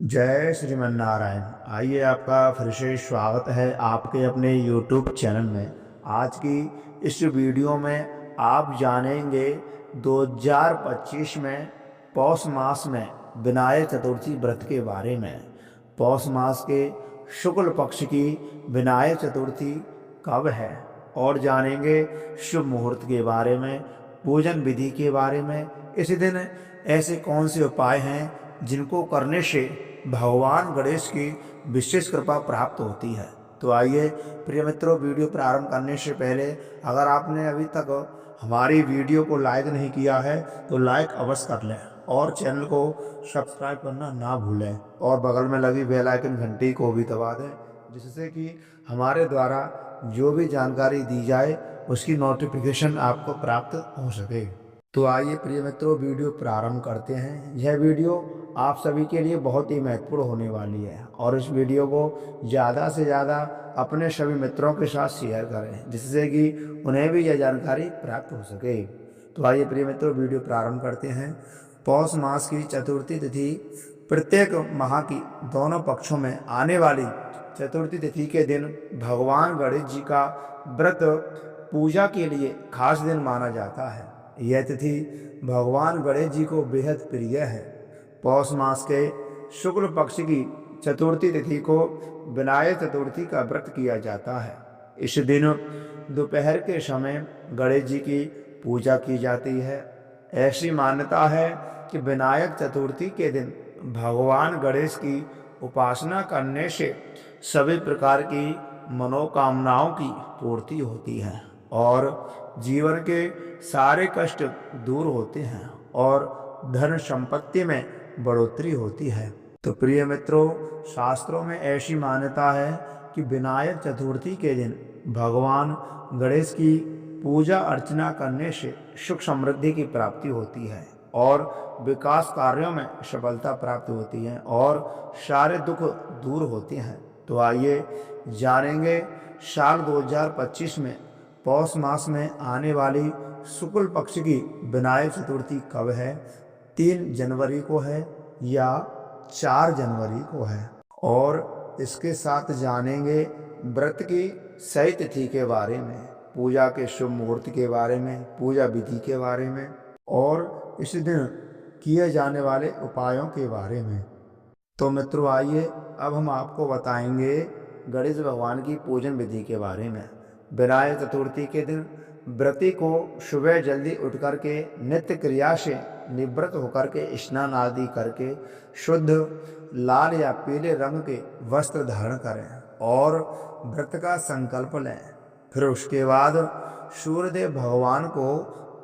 जय श्रीमन नारायण। आइए, आपका फिर से स्वागत है आपके अपने YouTube चैनल में। आज की इस वीडियो में आप जानेंगे 2025 में पौष मास में विनायक चतुर्थी व्रत के बारे में। पौष मास के शुक्ल पक्ष की विनायक चतुर्थी कब है और जानेंगे शुभ मुहूर्त के बारे में, पूजन विधि के बारे में। इस दिन ऐसे कौन से उपाय हैं जिनको करने से भगवान गणेश की विशेष कृपा प्राप्त होती है। तो आइए प्रिय मित्रों, वीडियो प्रारंभ करने से पहले अगर आपने अभी तक हमारी वीडियो को लाइक नहीं किया है तो लाइक अवश्य कर लें और चैनल को सब्सक्राइब करना ना भूलें और बगल में लगी बेल आइकन घंटी को भी दबा दें, जिससे कि हमारे द्वारा जो भी जानकारी दी जाए उसकी नोटिफिकेशन आपको प्राप्त हो सके। तो आइए प्रिय मित्रों, वीडियो प्रारंभ करते हैं। यह वीडियो आप सभी के लिए बहुत ही महत्वपूर्ण होने वाली है और इस वीडियो को ज़्यादा से ज़्यादा अपने सभी मित्रों के साथ शेयर करें, जिससे कि उन्हें भी यह जानकारी प्राप्त हो सके। तो आइए प्रिय मित्रों, वीडियो प्रारंभ करते हैं। पौष मास की चतुर्थी तिथि प्रत्येक माह की दोनों पक्षों में आने वाली चतुर्थी तिथि के दिन भगवान गणेश जी का व्रत पूजा के लिए खास दिन माना जाता है। यह तिथि भगवान गणेश जी को बेहद प्रिय है। पौष मास के शुक्ल पक्ष की चतुर्थी तिथि को विनायक चतुर्थी का व्रत किया जाता है। इस दिन दोपहर के समय गणेश जी की पूजा की जाती है। ऐसी मान्यता है कि विनायक चतुर्थी के दिन भगवान गणेश की उपासना करने से सभी प्रकार की मनोकामनाओं की पूर्ति होती है और जीवन के सारे कष्ट दूर होते हैं और धन संपत्ति में बढ़ोतरी होती है। तो प्रिय मित्रों, शास्त्रों में ऐसी मान्यता है कि विनायक चतुर्थी के दिन भगवान गणेश की पूजा अर्चना करने से सुख समृद्धि की प्राप्ति होती है और विकास कार्यों में सफलता प्राप्त होती है और सारे दुख दूर होते हैं। तो आइए जानेंगे साल 2025 में पौष मास में आने वाली शुक्ल पक्ष की विनायक चतुर्थी कब है। 3 जनवरी को है या 4 जनवरी को है और इसके साथ जानेंगे व्रत की सही तिथि के बारे में, पूजा के शुभ मुहूर्त के बारे में, पूजा विधि के बारे में और इस दिन किए जाने वाले उपायों के बारे में। तो मित्रों आइए, अब हम आपको बताएंगे गणेश भगवान की पूजन विधि के बारे में। विनायक चतुर्थी के दिन व्रती को सुबह जल्दी उठ करके नित्य क्रिया से निवृत्त होकर के स्नान आदि करके शुद्ध लाल या पीले रंग के वस्त्र धारण करें और व्रत का संकल्प लें। फिर उसके बाद सूर्यदेव भगवान को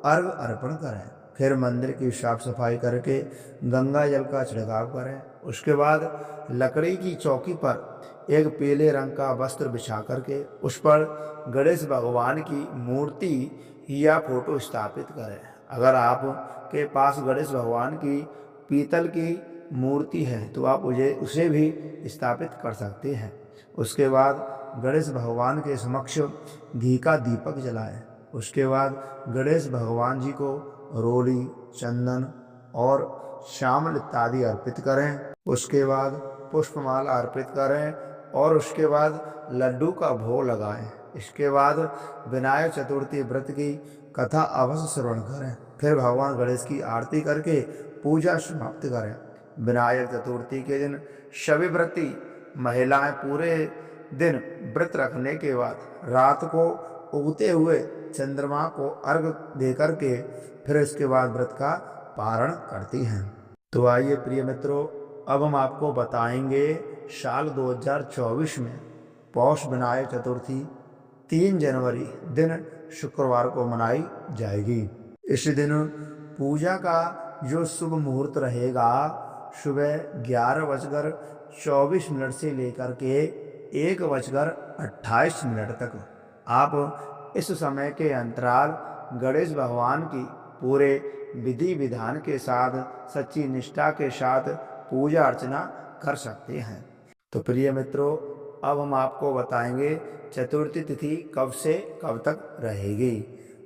अर्घ अर्पण करें। फिर मंदिर की साफ सफाई करके गंगा जल का छिड़काव करें। उसके बाद लकड़ी की चौकी पर एक पीले रंग का वस्त्र बिछा करके उस पर गणेश भगवान की मूर्ति या फोटो स्थापित करें। अगर आपके पास गणेश भगवान की पीतल की मूर्ति है तो आप उसे भी स्थापित कर सकते हैं। उसके बाद गणेश भगवान के समक्ष घी का दीपक जलाएं। उसके बाद गणेश भगवान जी को रोली, चंदन और श्यामल इत्यादि अर्पित करें। उसके बाद पुष्पमाला अर्पित करें और उसके बाद लड्डू का भोग लगाएं। इसके बाद विनायक चतुर्थी व्रत की कथा अवश्य श्रवण करें। फिर भगवान गणेश की आरती करके पूजा समाप्त करें। विनायक चतुर्थी के दिन सभी व्रती महिलाएं पूरे दिन व्रत रखने के बाद रात को उगते हुए चंद्रमा को अर्घ दे करके फिर इसके बाद व्रत का पारण करती हैं। तो आइए प्रिय मित्रों, अब हम आपको बताएंगे साल 2024 में पौष विनायक चतुर्थी 3 जनवरी दिन शुक्रवार को मनाई जाएगी। इस दिन पूजा का जो शुभ मुहूर्त रहेगा सुबह 11:24 से लेकर के 1:28 तक। आप इस समय के अंतराल गणेश भगवान की पूरे विधि विधान के साथ सच्ची निष्ठा के साथ पूजा अर्चना कर सकते हैं। तो प्रिय मित्रों, अब हम आपको बताएंगे चतुर्थी तिथि कब से कब तक रहेगी।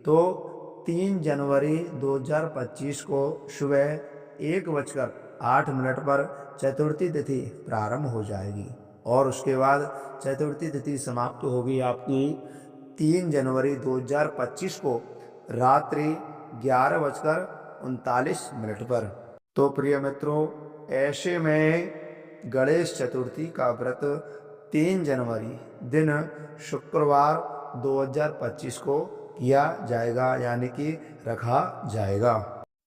तो 3 जनवरी 2025 को सुबह 1:28 8 पर चतुर्थी तिथि प्रारंभ हो जाएगी और उसके बाद चतुर्थी तिथि समाप्त होगी आपकी 3 जनवरी 2025 को रात्रि 11:39 पर। तो प्रिय मित्रों, ऐसे में गणेश चतुर्थी का व्रत 3 जनवरी दिन शुक्रवार 2025 को किया जाएगा, यानी कि रखा जाएगा।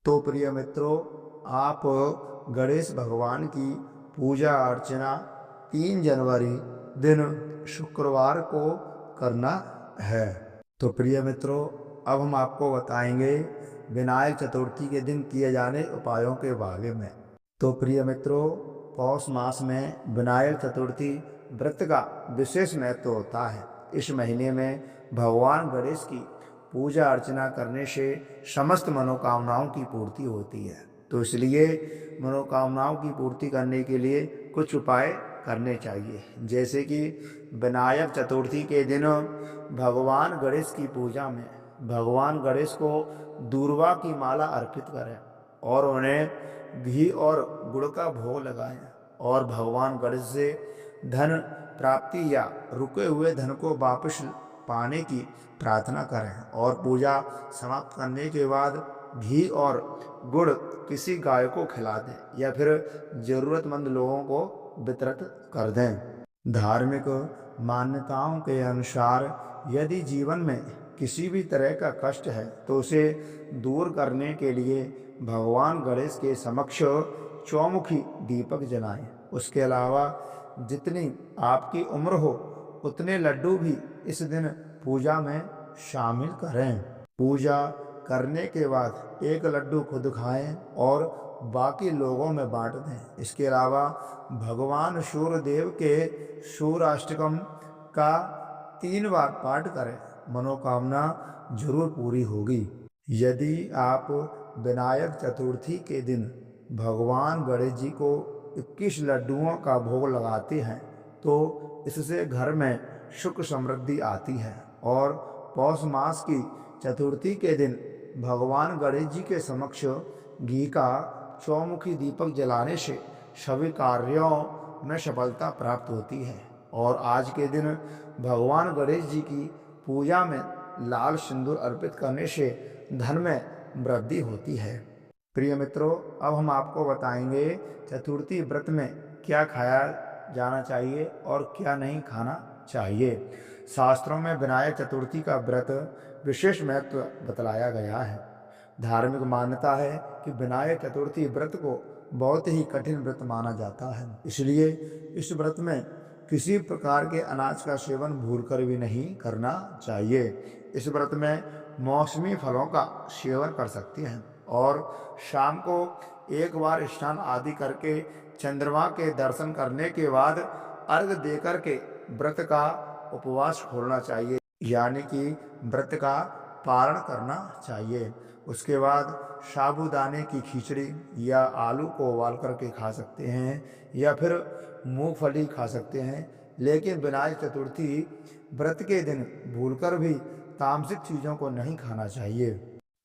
तो प्रिय मित्रों, आप गणेश भगवान की पूजा अर्चना 3 जनवरी दिन शुक्रवार को करना है। तो प्रिय मित्रों, अब हम आपको बताएंगे विनायक चतुर्थी के दिन किए जाने उपायों के बारे में। तो प्रिय मित्रों, पौष मास में विनायक चतुर्थी व्रत का विशेष महत्व होता है। इस महीने में भगवान गणेश की पूजा अर्चना करने से समस्त मनोकामनाओं की पूर्ति होती है। तो इसलिए मनोकामनाओं की पूर्ति करने के लिए कुछ उपाय करने चाहिए, जैसे कि विनायक चतुर्थी के दिन भगवान गणेश की पूजा में भगवान गणेश को दूर्वा की माला अर्पित करें और उन्हें घी और गुड़ का भोग लगाएं और भगवान गणेश से धन प्राप्ति या रुके हुए धन को वापस पाने की प्रार्थना करें और पूजा समाप्त करने के बाद घी और गुड़ किसी गाय को खिला दें या फिर जरूरतमंद लोगों को वितरित कर दें। धार्मिक मान्यताओं के अनुसार यदि जीवन में किसी भी तरह का कष्ट है तो उसे दूर करने के लिए भगवान गणेश के समक्ष चौमुखी दीपक जलाएं। उसके अलावा जितनी आपकी उम्र हो उतने लड्डू भी इस दिन पूजा में शामिल करें। पूजा करने के बाद एक लड्डू खुद खाएं और बाकी लोगों में बांट दें। इसके अलावा भगवान सूर्यदेव के सूर्याष्टकम का 3 बार पाठ करें, मनोकामना जरूर पूरी होगी। यदि आप विनायक चतुर्थी के दिन भगवान गणेश जी को 21 लड्डुओं का भोग लगाते हैं तो इससे घर में सुख समृद्धि आती है और पौष मास की चतुर्थी के दिन भगवान गणेश जी के समक्ष घी का चौमुखी दीपक जलाने से सभी कार्यों में सफलता प्राप्त होती है। और आज के दिन भगवान गणेश जी की पूजा में लाल सिंदूर अर्पित करने से धन में वृद्धि होती है। प्रिय मित्रों, अब हम आपको बताएंगे चतुर्थी व्रत में क्या खाया जाना चाहिए और क्या नहीं खाना चाहिए। शास्त्रों में विनायक चतुर्थी का व्रत विशेष महत्व बतलाया गया है। धार्मिक मान्यता है कि विनायक चतुर्थी व्रत को बहुत ही कठिन व्रत माना जाता है, इसलिए इस व्रत में किसी प्रकार के अनाज का सेवन भूलकर भी नहीं करना चाहिए। इस व्रत में मौसमी फलों का सेवन कर सकते हैं और शाम को एक बार स्नान आदि करके चंद्रमा के दर्शन करने के बाद अर्घ देकर के व्रत का उपवास खोलना चाहिए, यानी कि व्रत का पारण करना चाहिए। उसके बाद साबूदाने की खिचड़ी या आलू को उबाल करके खा सकते हैं या फिर मूंगफली खा सकते हैं, लेकिन विनायक चतुर्थी व्रत के दिन भूलकर भी तामसिक चीज़ों को नहीं खाना चाहिए।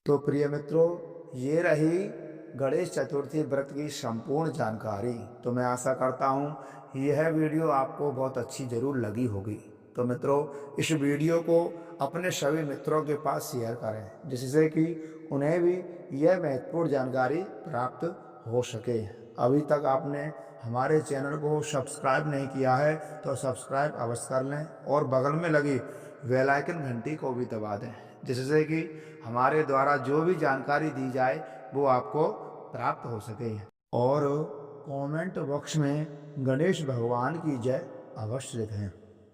तो प्रिय मित्रों, ये रही गणेश चतुर्थी व्रत की संपूर्ण जानकारी। तो मैं आशा करता हूँ यह वीडियो आपको बहुत अच्छी जरूर लगी होगी। तो मित्रों, इस वीडियो को अपने सभी मित्रों के पास शेयर करें, जिससे कि उन्हें भी यह महत्वपूर्ण जानकारी प्राप्त हो सके। अभी तक आपने हमारे चैनल को सब्सक्राइब नहीं किया है तो सब्सक्राइब अवश्य कर लें और बगल में लगी बेल आइकन घंटी को भी दबा दें, जिससे कि हमारे द्वारा जो भी जानकारी दी जाए वो आपको प्राप्त हो सके। और कमेंट बॉक्स में गणेश भगवान की जय अवश्य लिखें।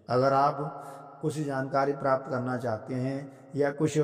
अगर आप कुछ जानकारी प्राप्त करना चाहते हैं या कुछ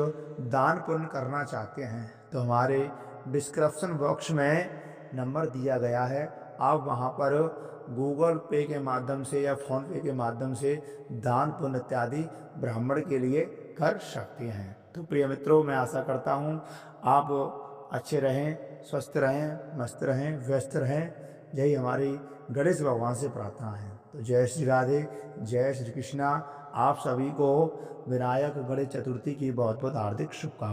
दान पुण्य करना चाहते हैं तो हमारे डिस्क्रिप्शन बॉक्स में नंबर दिया गया है, आप वहां पर गूगल पे के माध्यम से या फोन पे के माध्यम से दान पुण्य इत्यादि ब्राह्मण के लिए कर सकते हैं। तो प्रिय मित्रों, मैं आशा करता हूँ आप अच्छे रहें, स्वस्थ रहें, मस्त रहें, व्यस्त रहें। यही हमारी गणेश भगवान से प्रार्थना है। तो जय श्री राधे, जय श्री कृष्णा। आप सभी को विनायक गणेश चतुर्थी की बहुत बहुत हार्दिक शुभकामनाएं।